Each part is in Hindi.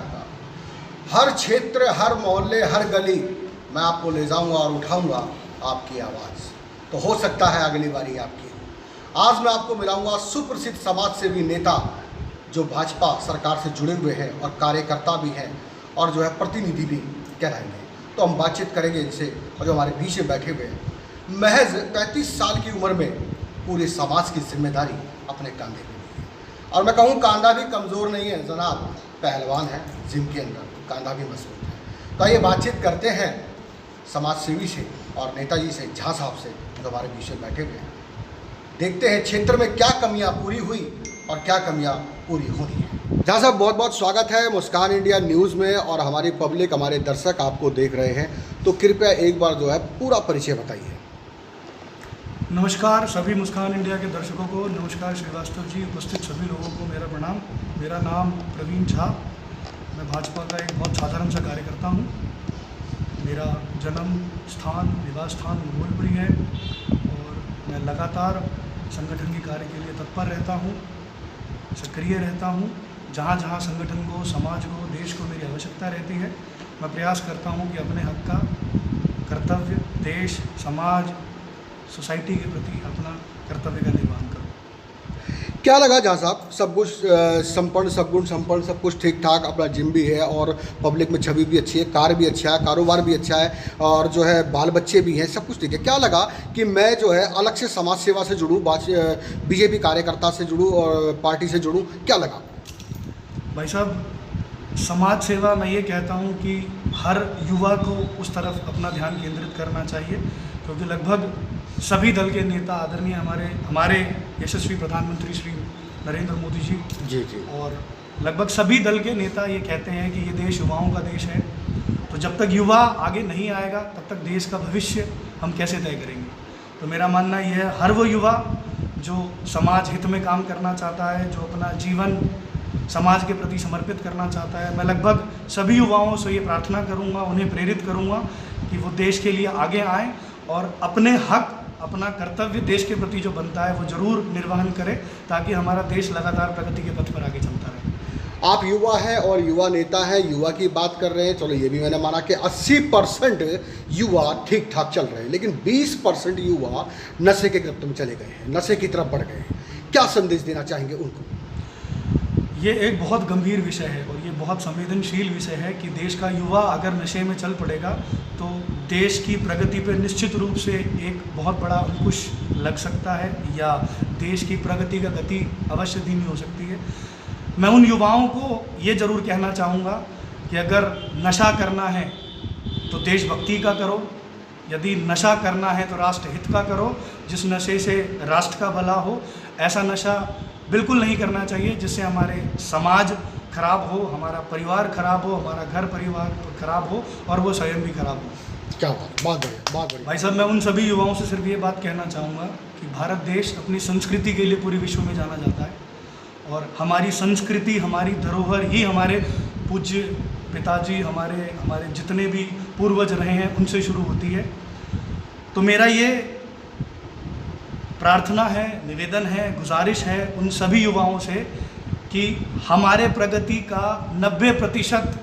का। हर क्षेत्र, हर मोहल्ले, हर गली मैं आपको ले जाऊंगा और उठाऊंगा आपकी आवाज़। तो हो सकता है अगली बारी आपकी। आज मैं आपको मिलाऊंगा सुप्रसिद्ध समाज सेवी नेता जो भाजपा सरकार से जुड़े हुए हैं और कार्यकर्ता भी हैं और जो है प्रतिनिधि भी कहलाएंगे। तो हम बातचीत करेंगे इनसे, और जो हमारे बीच में बैठे हुए हैं महज 35 साल की उम्र में पूरे समाज की जिम्मेदारी अपने कंधे पे ली है। और मैं कहूँ कांधा भी कमज़ोर नहीं है जनाब, पहलवान है जिम के अंदर, कांधा भी मजबूत है। तो आइए बातचीत करते हैं समाज सेवी से और नेताजी से, झा साहब से, जो हमारे बीच में बैठे हुए हैं। देखते हैं क्षेत्र में क्या कमियां पूरी हुई और क्या कमियां पूरी होनी है। झा साहब, बहुत बहुत स्वागत है मुस्कान इंडिया न्यूज़ में, और हमारी पब्लिक, हमारे दर्शक आपको देख रहे हैं, तो कृपया एक बार जो है पूरा परिचय बताइए। नमस्कार सभी मुस्कान इंडिया के दर्शकों को, नमस्कार श्रीवास्तव जी, उपस्थित सभी लोगों को मेरा प्रणाम। मेरा नाम प्रवीण झा, मैं भाजपा का एक बहुत साधारण सा कार्यकर्ता हूँ। मेरा जन्म स्थान, निवास स्थान मंगोलपुरी है और मैं लगातार संगठन के कार्य के लिए तत्पर रहता हूँ, सक्रिय रहता हूँ। जहाँ जहाँ संगठन को, समाज को, देश को मेरी आवश्यकता रहती है, मैं प्रयास करता हूँ कि अपने हक का कर्तव्य देश, समाज, सोसाइटी के प्रति अपना कर्तव्य का निर्वहन करूँ। क्या लगा झा साहब, सब कुछ संपन्न, सद्गुण संपन्न, सब कुछ ठीक ठाक, अपना जिम भी है और पब्लिक में छवि भी अच्छी है, कार भी अच्छा है, कारोबार भी अच्छा है, और जो है बाल बच्चे भी हैं, सब कुछ ठीक है। क्या लगा कि मैं जो है अलग से समाज सेवा से जुड़ूँ, बीजेपी कार्यकर्ता से जुड़ूँ और पार्टी से जुड़ूँ, क्या लगा? भाई साहब, समाज सेवा मैं ये कहता हूँ कि हर युवा को उस तरफ अपना ध्यान केंद्रित करना चाहिए, क्योंकि लगभग सभी दल के नेता, आदरणीय हमारे यशस्वी प्रधानमंत्री श्री नरेंद्र मोदी जी और लगभग सभी दल के नेता ये कहते हैं कि ये देश युवाओं का देश है। तो जब तक युवा आगे नहीं आएगा तब तक देश का भविष्य हम कैसे तय करेंगे। तो मेरा मानना ये है, हर वो युवा जो समाज हित में काम करना चाहता है, जो अपना जीवन समाज के प्रति समर्पित करना चाहता है, मैं लगभग सभी युवाओं से ये प्रार्थना करूँगा, उन्हें प्रेरित करूँगा कि वो देश के लिए आगे आएँ और अपने हक, अपना कर्तव्य देश के प्रति जो बनता है वो जरूर निर्वहन करें, ताकि हमारा देश लगातार प्रगति के पथ पर आगे चलता रहे। आप युवा हैं और युवा नेता हैं, युवा की बात कर रहे हैं, चलो ये भी मैंने माना कि 80% युवा ठीक ठाक चल रहे हैं, लेकिन 20% युवा नशे के गिरफ्त में चले गए हैं, नशे की तरफ बढ़ गए हैं। क्या संदेश देना चाहेंगे उनको? ये एक बहुत गंभीर विषय है और ये बहुत संवेदनशील विषय है कि देश का युवा अगर नशे में चल पड़ेगा तो देश की प्रगति पर निश्चित रूप से एक बहुत बड़ा अंकुश लग सकता है, या देश की प्रगति का गति अवश्य धीमी हो सकती है। मैं उन युवाओं को ये ज़रूर कहना चाहूँगा कि अगर नशा करना है तो देशभक्ति का करो, यदि नशा करना है तो राष्ट्र हित का करो, जिस नशे से राष्ट्र का भला हो। ऐसा नशा बिल्कुल नहीं करना चाहिए जिससे हमारे समाज खराब हो, हमारा परिवार खराब हो, हमारा घर परिवार खराब हो और वो स्वयं भी खराब हो। क्या बात, बहुत बढ़िया। भाई साहब, मैं उन सभी युवाओं से सिर्फ ये बात कहना चाहूँगा कि भारत देश अपनी संस्कृति के लिए पूरे विश्व में जाना जाता है और हमारी संस्कृति, हमारी धरोहर ही हमारे पूज्य पिताजी, हमारे जितने भी पूर्वज रहे हैं उनसे शुरू होती है। तो मेरा ये प्रार्थना है, निवेदन है, गुजारिश है उन सभी युवाओं से कि हमारे प्रगति का 90%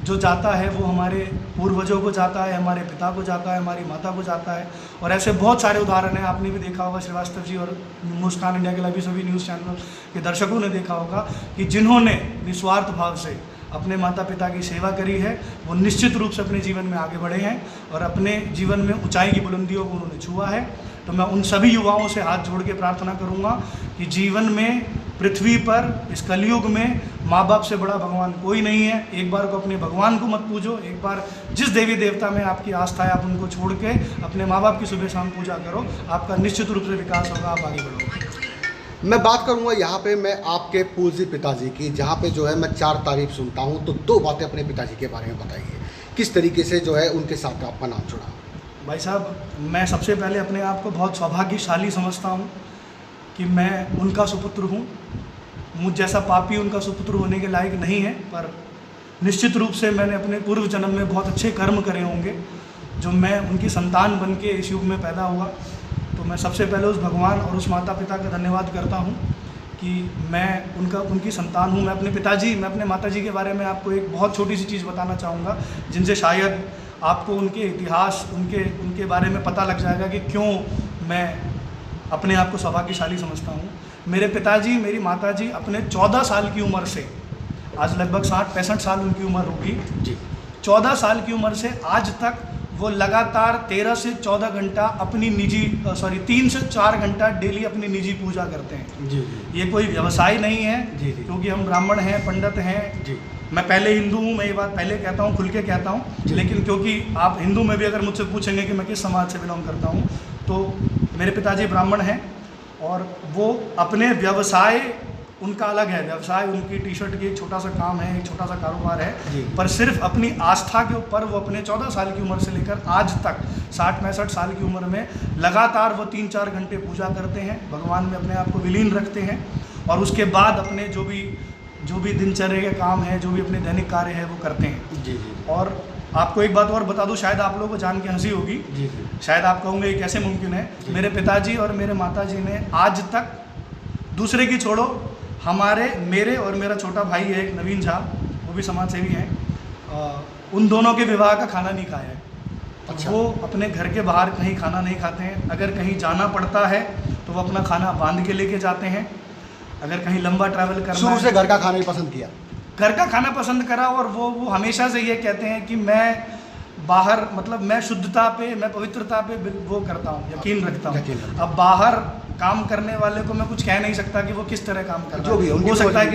जो जाता है वो हमारे पूर्वजों को जाता है, हमारे पिता को जाता है, हमारी माता को जाता है। और ऐसे बहुत सारे उदाहरण हैं, आपने भी देखा होगा, श्रीवास्तव जी और मुस्कान इंडिया के लगभग सभी न्यूज़ चैनल के दर्शकों ने देखा होगा कि जिन्होंने निस्वार्थ भाव से अपने माता पिता की सेवा करी है वो निश्चित रूप से अपने जीवन में आगे बढ़े हैं और अपने जीवन में ऊंचाई की बुलंदियों को उन्होंने छुआ है। तो मैं उन सभी युवाओं से हाथ जोड़ के प्रार्थना करूंगा कि जीवन में, पृथ्वी पर, इस कलयुग में माँ बाप से बड़ा भगवान कोई नहीं है। एक बार को अपने भगवान को मत पूजो, एक बार जिस देवी देवता में आपकी आस्था है आप उनको छोड़ के अपने माँ बाप की सुबह शाम पूजा करो, आपका निश्चित रूप से विकास होगा, आप आगे बढ़ोगे। मैं बात करूंगा यहाँ पे मैं आपके पूज्य पिताजी की, जहाँ पे जो है मैं 4 तारीफ सुनता हूँ, तो 2 बातें अपने पिताजी के बारे में बताइए। किस तरीके से जो है उनके साथ आपका नाम जुड़ा? भाई साहब, मैं सबसे पहले अपने आप को बहुत सौभाग्यशाली समझता हूँ कि मैं उनका सुपुत्र हूँ। मुझ जैसा पापी उनका सुपुत्र होने के लायक नहीं है, पर निश्चित रूप से मैंने अपने पूर्व जन्म में बहुत अच्छे कर्म करे होंगे जो मैं उनकी संतान बन के इस युग में पैदा हुआ। तो मैं सबसे पहले उस भगवान और उस माता पिता का धन्यवाद करता हूँ कि मैं उनकी संतान हूँ। मैं अपने माताजी के बारे में आपको एक बहुत छोटी सी चीज़ बताना चाहूँगा, जिनसे शायद आपको उनके इतिहास, उनके बारे में पता लग जाएगा कि क्यों मैं अपने आप को सौभाग्यशाली समझता हूँ। मेरे पिताजी, मेरी माताजी अपने 14 साल की उम्र से, आज लगभग 60-65 साल उनकी उम्र होगी जी, 14 साल की उम्र से आज तक वो लगातार 13 से 14 घंटा अपनी 3 से 4 घंटा डेली अपनी निजी पूजा करते हैं जी। ये कोई व्यवसाय नहीं है जी, क्योंकि हम ब्राह्मण हैं, पंडित हैं जी। मैं पहले हिंदू हूँ, मैं ये बात पहले कहता हूँ, खुल के कहता हूँ, लेकिन क्योंकि आप हिंदू में भी अगर मुझसे पूछेंगे कि मैं किस समाज से बिलोंग करता हूँ, तो मेरे पिताजी ब्राह्मण हैं और वो अपने व्यवसाय, उनका अलग है व्यवसाय, उनकी टी शर्ट की एक छोटा सा काम है, एक छोटा सा कारोबार है, पर सिर्फ अपनी आस्था के ऊपर वो अपने 14 साल की उम्र से लेकर आज तक 60-65 साल की उम्र में लगातार वो 3-4 घंटे पूजा करते हैं, भगवान में अपने आप को विलीन रखते हैं और उसके बाद अपने जो भी दिनचर्या के काम है, जो भी अपने दैनिक कार्य है वो करते हैं जी। और आपको एक बात और बता दूं, शायद आप लोगों को जान के हंसी होगी जी। शायद आप कहोगे ये कैसे मुमकिन है। मेरे पिताजी और मेरे माताजी ने आज तक, दूसरे की छोड़ो, मेरे और मेरा छोटा भाई है एक नवीन झा, वो भी समाज सेवी हैं, उन दोनों के विवाह का खाना नहीं खाया है। अच्छा। वो अपने घर के बाहर कहीं खाना नहीं खाते हैं। अगर कहीं जाना पड़ता है तो वो अपना खाना बांध के लेके जाते हैं। अगर कहीं लंबा ट्रैवल करना, शुरू से घर का खाना ही पसंद किया, घर का खाना पसंद करा। और वो हमेशा से ये कहते हैं कि मैं बाहर, मतलब मैं शुद्धता पे, मैं पवित्रता पे वो करता हूँ, यकीन रखता हूँ। अब बाहर काम करने वाले को मैं कुछ कह नहीं सकता कि वो किस तरह काम कर रहा है। हो सकता है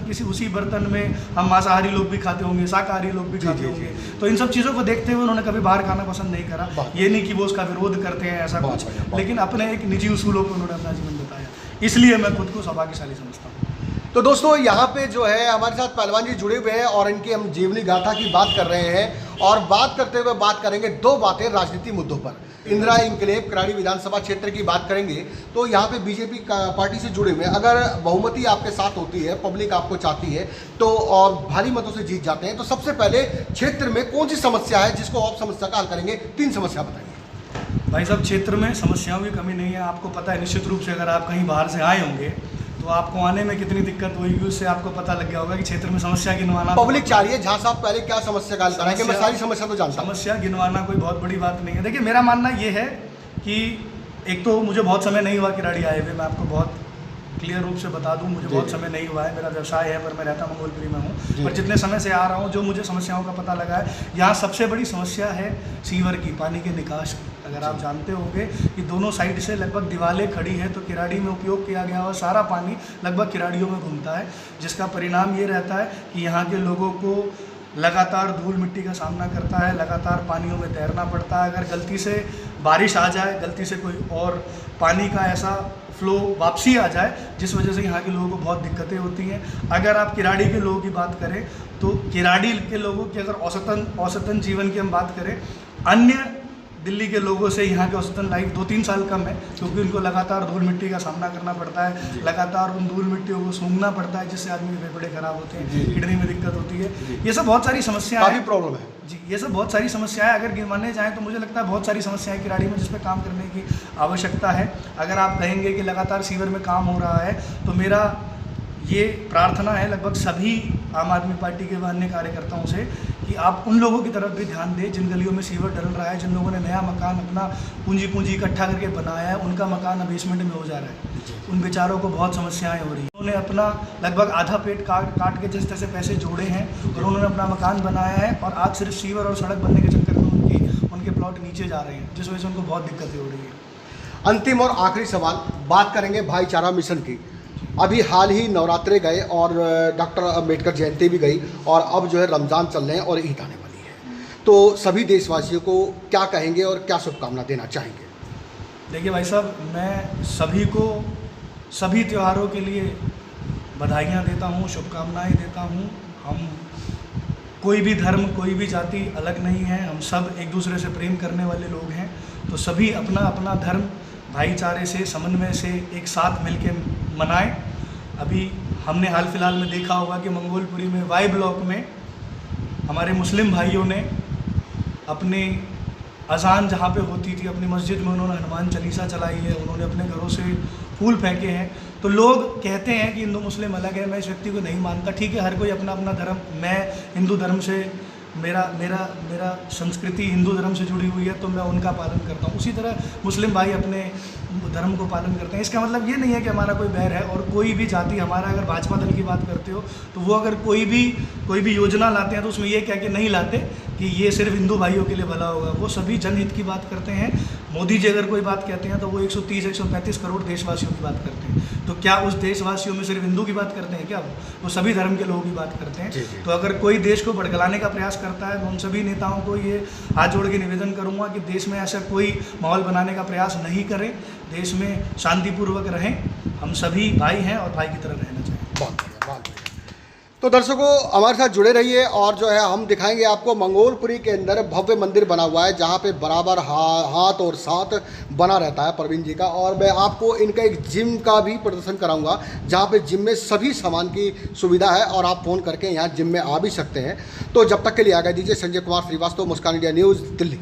किसी उसी बर्तन में हम मांसाहारी लोग भी खाते होंगे, शाकाहारी लोग भी खाते होंगे। तो इन सब चीज़ों को देखते हुए उन्होंने कभी बाहर खाना पसंद नहीं करा। ये नहीं कि वो उसका विरोध करते हैं ऐसा कुछ, लेकिन अपने एक निजी उसूलों पर उन्होंने अपना जीवन बताया, इसलिए मैं खुद को सौभाग्यशाली समझता हूँ। तो दोस्तों, यहाँ पे जो है हमारे साथ पहलवान जी जुड़े हुए हैं और इनकी हम जीवनी गाथा की बात कर रहे हैं और बात करते हुए बात करेंगे दो बातें राजनीति मुद्दों पर। इंदिरा इनकलेब कराड़ी विधानसभा क्षेत्र की बात करेंगे तो यहाँ पे बीजेपी पार्टी से जुड़े हुए हैं। अगर बहुमति आपके साथ होती है, पब्लिक आपको चाहती है तो और भारी मतों से जीत जाते हैं, तो सबसे पहले क्षेत्र में कौन सी समस्या है जिसको आप समस्या का हल करेंगे? 3 समस्या बताइए। भाई साहब, क्षेत्र में समस्याओं की कमी नहीं है। आपको पता है निश्चित रूप से, अगर आप कहीं बाहर से आए होंगे तो आपको आने में कितनी दिक्कत होगी, उससे आपको पता लग गया होगा कि क्षेत्र में समस्या गिनवाना, पब्लिक चाह रही है झा साहब पहले क्या समस्या का हल कराएंगे। मैं सारी समस्या तो जानता हूं। समस्या गिनवाना कोई बहुत बड़ी बात नहीं है। देखिए, मेरा मानना ये है कि एक तो मुझे बहुत समय नहीं हुआ किराड़ी आए हुए, मैं आपको बहुत क्लियर रूप से बता दूं, मुझे बहुत समय नहीं हुआ है। मेरा व्यवसाय है, पर मैं रहता मंगोलपुरी में हूँ। पर जितने समय से आ रहा हूँ, जो मुझे समस्याओं का पता लगा है, यहाँ सबसे बड़ी समस्या है सीवर की, पानी के निकास की। अगर आप जानते होंगे कि दोनों साइड से लगभग दीवारें खड़ी हैं, तो किराड़ी में उपयोग किया गया हुआ सारा पानी लगभग किराड़ियों में घूमता है, जिसका परिणाम ये रहता है कि यहाँ के लोगों को लगातार धूल मिट्टी का सामना करता है, लगातार पानियों में तैरना पड़ता है। अगर गलती से बारिश आ जाए, गलती से कोई और पानी का ऐसा फ्लो वापसी आ जाए, जिस वजह से यहाँ के लोगों को बहुत दिक्कतें होती हैं। अगर आप किराड़ी के लोगों की बात करें तो किराड़ी के लोगों की अगर औसतन जीवन की हम बात करें, अन्य दिल्ली के लोगों से यहाँ के औसतन लाइफ 2-3 साल कम है, क्योंकि उनको लगातार धूल मिट्टी का सामना करना पड़ता है, लगातार उन धूल मिट्टियों को सूंघना पड़ता है, जिससे आदमी के फेफड़े खराब होते हैं, किडनी में दिक्कत होती है। ये सब बहुत सारी समस्याएं हैं, प्रॉब्लम है जी। ये सब बहुत सारी समस्याएं अगर गिनवाने जाएँ तो मुझे लगता है बहुत सारी समस्याएं किराड़ी में जिस पर काम करने की आवश्यकता है। अगर आप कहेंगे कि लगातार सीवर में काम हो रहा है, तो मेरा ये प्रार्थना है लगभग सभी आम आदमी पार्टी के व अन्य कार्यकर्ताओं से कि आप उन लोगों की तरफ भी ध्यान दें जिन गलियों में सीवर डल रहा है, जिन लोगों ने नया मकान अपना पूंजी इकट्ठा करके बनाया है, उनका मकान अब बेसमेंट में हो जा रहा है। उन बेचारों को बहुत समस्याएं हो रही हैं। उन्होंने अपना लगभग आधा पेट काट के जिस तरह से पैसे जोड़े हैं और उन्होंने अपना मकान बनाया है, और आज सिर्फ सीवर और सड़क बनने के चक्कर में उनके प्लॉट नीचे जा रहे हैं, जिस वजह से उनको बहुत दिक्कतें हो रही है। अंतिम और आखिरी सवाल, बात करेंगे भाईचारा मिशन की। अभी हाल ही नवरात्रे गए और डॉक्टर अम्बेडकर जयंती भी गई और अब जो है रमज़ान चल रहे हैं और ईद आने वाली है, तो सभी देशवासियों को क्या कहेंगे और क्या शुभकामना देना चाहेंगे? देखिए भाई साहब, मैं सभी को सभी त्योहारों के लिए बधाइयाँ देता हूँ, शुभकामनाएँ देता हूँ। हम कोई भी धर्म, कोई भी जाति अलग नहीं है, हम सब एक दूसरे से प्रेम करने वाले लोग हैं। तो सभी अपना अपना धर्म भाईचारे से, समन्वय से एक साथ मिलके मनाएं। अभी हमने हाल फिलहाल में देखा होगा कि मंगोलपुरी में वाई ब्लॉक में हमारे मुस्लिम भाइयों ने अपने अजान जहाँ पे होती थी अपनी मस्जिद में, उन्होंने हनुमान चालीसा चलाई है, उन्होंने अपने घरों से फूल फेंके हैं। तो लोग कहते हैं कि हिंदू मुस्लिम अलग है, मैं इस व्यक्ति को नहीं मानता। ठीक है, हर कोई अपना अपना धर्म, मैं हिंदू धर्म से मेरा संस्कृति हिंदू धर्म से जुड़ी हुई है, तो मैं उनका पालन करता हूँ। उसी तरह मुस्लिम भाई अपने धर्म को पालन करते हैं। इसका मतलब ये नहीं है कि हमारा कोई बैर है। और कोई भी जाति, हमारा अगर भाजपा दल की बात करते हो तो वो अगर कोई भी योजना लाते हैं तो उसमें ये कह के नहीं लाते कि ये सिर्फ हिंदू भाइयों के लिए भला होगा। वो सभी जनहित की बात करते हैं। मोदी जी अगर कोई बात कहते हैं तो वो 130-135 करोड़ देशवासियों की बात करते हैं। तो क्या उस देशवासियों में सिर्फ हिंदू की बात करते हैं क्या? वो सभी धर्म के लोगों की बात करते हैं। तो अगर कोई देश को भड़कलाने का प्रयास करता है, मैं उन सभी नेताओं को ये हाथ जोड़ के निवेदन करूंगा कि देश में ऐसा कोई माहौल बनाने का प्रयास नहीं करें। देश में शांतिपूर्वक रहें, हम सभी भाई हैं और भाई की तरह रहना चाहिए। बहुत बढ़िया, बहुत बढ़िया। तो दर्शकों, हमारे साथ जुड़े रहिए और जो है हम दिखाएंगे आपको मंगोलपुरी के अंदर भव्य मंदिर बना हुआ है, जहाँ पे बराबर हाथ और साथ बना रहता है प्रवीण जी का। और मैं आपको इनका एक जिम का भी प्रदर्शन कराऊंगा, जहाँ पे जिम में सभी सामान की सुविधा है और आप फ़ोन करके यहाँ जिम में आ भी सकते हैं। तो जब तक के लिए आगे दीजिए। संजय कुमार श्रीवास्तव, मुस्कान इंडिया न्यूज़, दिल्ली।